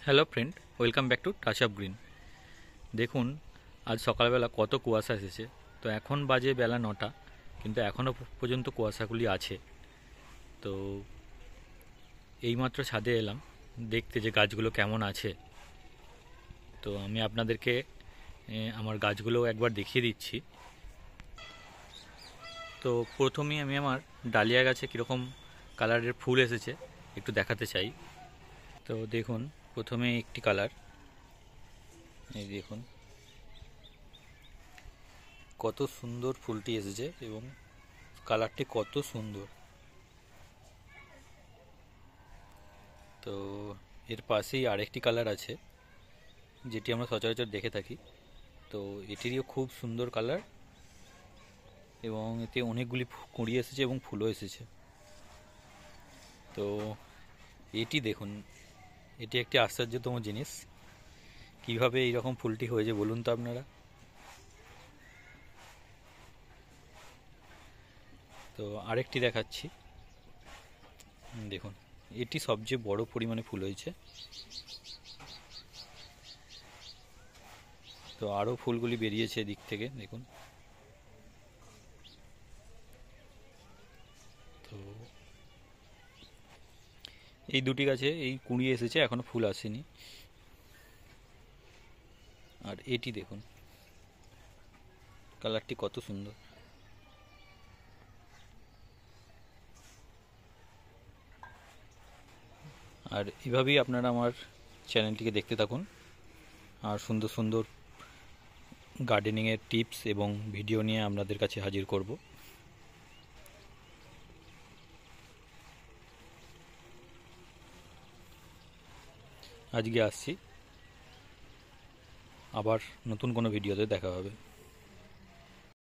Hello friend, welcome back to touch of green. দেখুন, আজ সকালবেলা কত কুয়াশা এসেছে। তো এখন বাজে বেলা 9টা, কিন্তু এখনও পর্যন্ত কুয়াশাগুলি আছে। তো এইমাত্র ছাদে এলাম দেখতে যে গাছগুলো কেমন আছে। তো আমি আপনাদেরকে আমার গাছগুলো একবার দেখিয়ে দিচ্ছি। তো প্রথমেই আমি আমার ডালিয়া গাছে কীরকম কালারের ফুল এসেছে একটু দেখাতে চাই। তো দেখুন, প্রথমে একটি কালার, এই দেখুন কত সুন্দর ফুলটি এসেছে এবং কালারটি কত সুন্দর। তো এর পাশেই আরেকটি কালার আছে যেটি আমরা সচরাচর দেখে থাকি। তো এটিরও খুব সুন্দর কালার এবং এতে অনেকগুলি কুঁড়ি এসেছে এবং ফুলও এসেছে। তো এটি দেখুন, এটি একটি আশ্চর্যতম জিনিস। কিভাবে এইরকম ফুলটি হয়েছে বলুন তো আপনারা। তো আরেকটি দেখাচ্ছি, দেখুন এটি সবচেয়ে বড় পরিমাণে ফুল হয়েছে। তো আরও ফুলগুলি বেরিয়েছে এদিক থেকে দেখুন। তো এই দুটি গাছে এই কুঁড়ি এসেছে, এখনো ফুল আসেনি। আর এটি দেখুন কালারটি কত সুন্দর। আর এভাবেই আপনারা আমার চ্যানেলটিকে দেখতে থাকুন, আর সুন্দর সুন্দর গার্ডেনিংয়ের টিপস এবং ভিডিও নিয়ে আপনাদের কাছে হাজির করব। আজকে আসছি, আবার নতুন কোনো ভিডিওতে দেখা হবে।